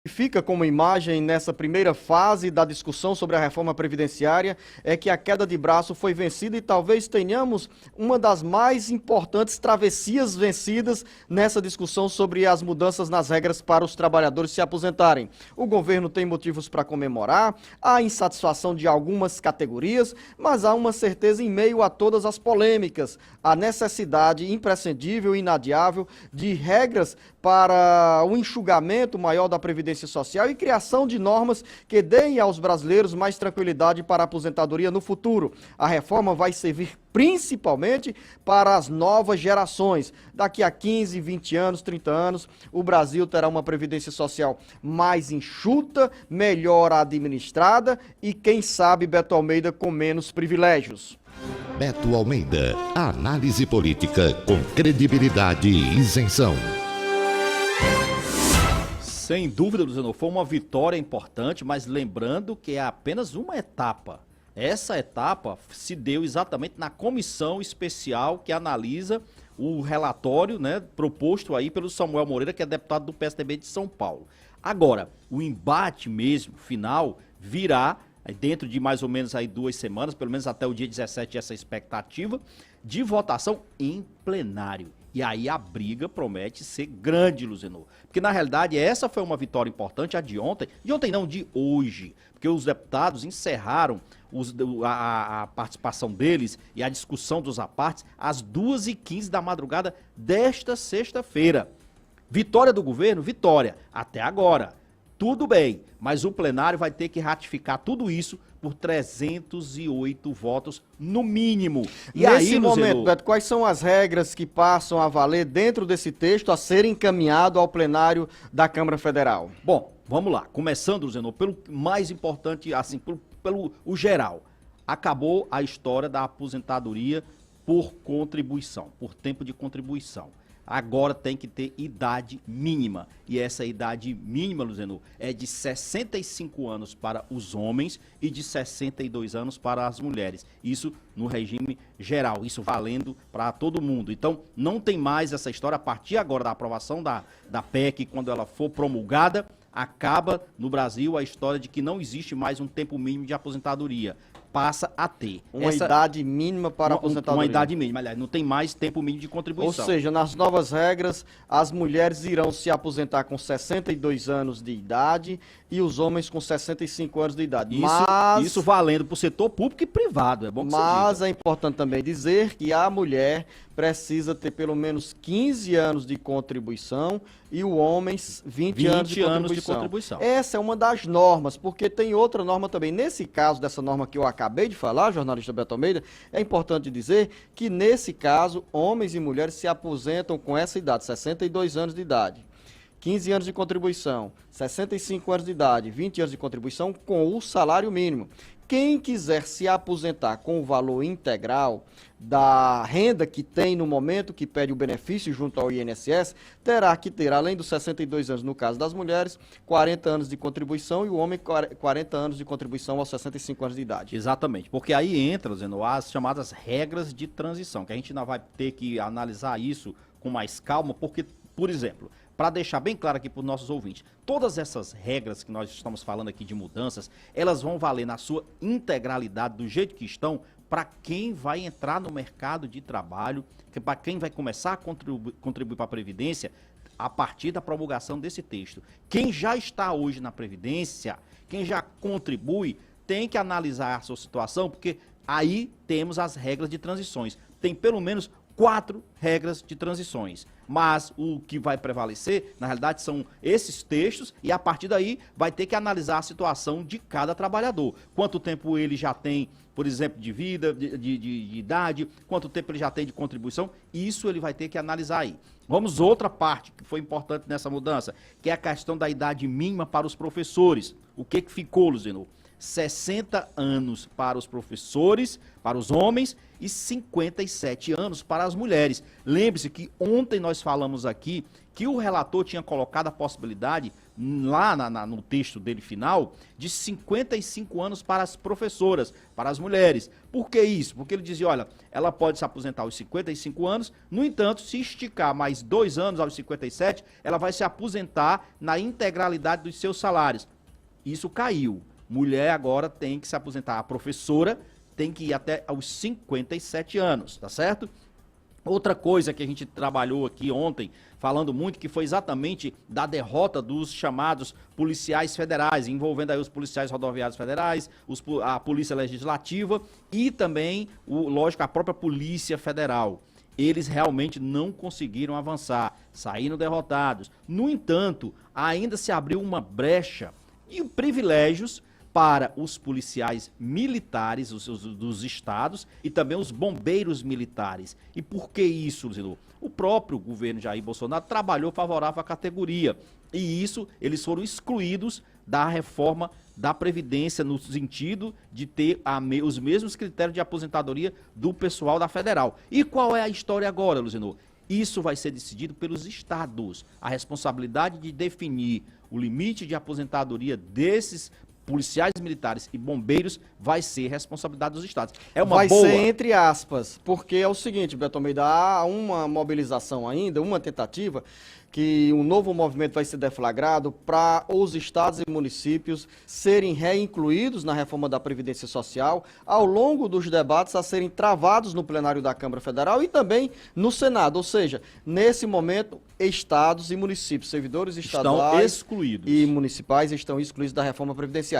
Fica como imagem nessa primeira fase da discussão sobre a reforma previdenciária é que a queda de braço foi vencida e talvez tenhamos uma das mais importantes travessias vencidas nessa discussão sobre as mudanças nas regras para os trabalhadores se aposentarem. O governo tem motivos para comemorar, há insatisfação de algumas categorias, mas há uma certeza em meio a todas as polêmicas, a necessidade imprescindível e inadiável de regras para o enxugamento maior da Previdência Social e criação de normas que deem aos brasileiros mais tranquilidade para a aposentadoria no futuro. A reforma vai servir principalmente para as novas gerações. Daqui a 15, 20 anos, 30 anos, o Brasil terá uma Previdência Social mais enxuta, melhor administrada e, quem sabe, Beto Almeida com menos privilégios. Beto Almeida, análise política com credibilidade e isenção. Sem dúvida, Luciano, foi uma vitória importante, mas lembrando que é apenas uma etapa. Essa etapa se deu exatamente na comissão especial que analisa o relatório, né, proposto aí pelo Samuel Moreira, que é deputado do PSDB de São Paulo. Agora, o embate mesmo, final, virá dentro de mais ou menos aí 2 semanas, pelo menos até o dia 17, essa expectativa de votação em plenário. E aí a briga promete ser grande, Luzenor. Porque na realidade essa foi uma vitória importante, a de ontem não, de hoje. Porque os deputados encerraram a participação deles e a discussão dos apartes às 2h15 da madrugada desta sexta-feira. Vitória do governo? Vitória. Até agora. Tudo bem, mas o plenário vai ter que ratificar tudo isso por 308 votos no mínimo. E nesse aí, momento, Beto, quais são as regras que passam a valer dentro desse texto a ser encaminhado ao plenário da Câmara Federal? Bom, vamos lá. Começando, Luzenor, pelo mais importante, assim, pelo geral. Acabou a história da aposentadoria por contribuição, por tempo de contribuição. Agora tem que ter idade mínima. E essa idade mínima, Luzenor, é de 65 anos para os homens e de 62 anos para as mulheres. Isso no regime geral, isso valendo para todo mundo. Então, não tem mais essa história. A partir agora da aprovação da PEC, quando ela for promulgada, acaba no Brasil a história de que não existe mais um tempo mínimo de aposentadoria. Passa a ter. Uma idade mínima para aposentadoria. Uma idade mínima, aliás, não tem mais tempo mínimo de contribuição. Ou seja, nas novas regras, as mulheres irão se aposentar com 62 anos de idade e os homens com 65 anos de idade. Isso valendo para o setor público e privado, é bom que Mas é importante também dizer que a mulher precisa ter pelo menos 15 anos de contribuição e o homem 20 anos de contribuição. Essa é uma das normas, porque tem outra norma também. Nesse caso dessa norma que eu acabei de falar, jornalista Beto Almeida, é importante dizer que nesse caso, homens e mulheres se aposentam com essa idade, 62 anos de idade. 15 anos de contribuição, 65 anos de idade, 20 anos de contribuição com o salário mínimo. Quem quiser se aposentar com o valor integral da renda que tem no momento que pede o benefício junto ao INSS, terá que ter, além dos 62 anos no caso das mulheres, 40 anos de contribuição e o homem 40 anos de contribuição aos 65 anos de idade. Exatamente, porque aí entra, Zeno, as chamadas regras de transição, que a gente ainda vai ter que analisar isso com mais calma, porque, por exemplo, para deixar bem claro aqui para os nossos ouvintes, todas essas regras que nós estamos falando aqui de mudanças, elas vão valer na sua integralidade, do jeito que estão, para quem vai entrar no mercado de trabalho, para quem vai começar a contribuir para a Previdência a partir da promulgação desse texto. Quem já está hoje na Previdência, quem já contribui, tem que analisar a sua situação, porque aí temos as regras de transições. Tem pelo menos 4 regras de transições, mas o que vai prevalecer, na realidade, são esses textos e a partir daí vai ter que analisar a situação de cada trabalhador. Quanto tempo ele já tem, por exemplo, de vida, de idade, quanto tempo ele já tem de contribuição, isso ele vai ter que analisar aí. Vamos outra parte que foi importante nessa mudança, que é a questão da idade mínima para os professores. O que ficou, Luzenor? 60 anos para os professores, para os homens, e 57 anos para as mulheres. Lembre-se que ontem nós falamos aqui que o relator tinha colocado a possibilidade, lá no texto dele final, de 55 anos para as professoras, para as mulheres. Por que isso? Porque ele dizia, olha, ela pode se aposentar aos 55 anos, no entanto, se esticar mais 2 anos aos 57, ela vai se aposentar na integralidade dos seus salários. Isso caiu. Mulher agora tem que se aposentar. A professora tem que ir até aos 57 anos, tá certo? Outra coisa que a gente trabalhou aqui ontem, falando muito, que foi exatamente da derrota dos chamados policiais federais, envolvendo aí os policiais rodoviários federais, a polícia legislativa e também, lógico, a própria polícia federal. Eles realmente não conseguiram avançar, saíram derrotados. No entanto, ainda se abriu uma brecha e privilégios para os policiais militares dos estados e também os bombeiros militares. E por que isso, Luciano? O próprio governo Jair Bolsonaro trabalhou favorável à categoria. E isso, eles foram excluídos da reforma da Previdência, no sentido de ter os mesmos critérios de aposentadoria do pessoal da federal. E qual é a história agora, Luciano? Isso vai ser decidido pelos estados. A responsabilidade de definir o limite de aposentadoria desses policiais militares e bombeiros vai ser responsabilidade dos estados. É uma vai boa... ser entre aspas, porque é o seguinte, Beto Almeida, há uma mobilização ainda, uma tentativa, que um novo movimento vai ser deflagrado para os estados e municípios serem reincluídos na reforma da Previdência Social ao longo dos debates a serem travados no plenário da Câmara Federal e também no Senado. Ou seja, nesse momento, estados e municípios, servidores estaduais excluídos e municipais estão excluídos da reforma previdenciária.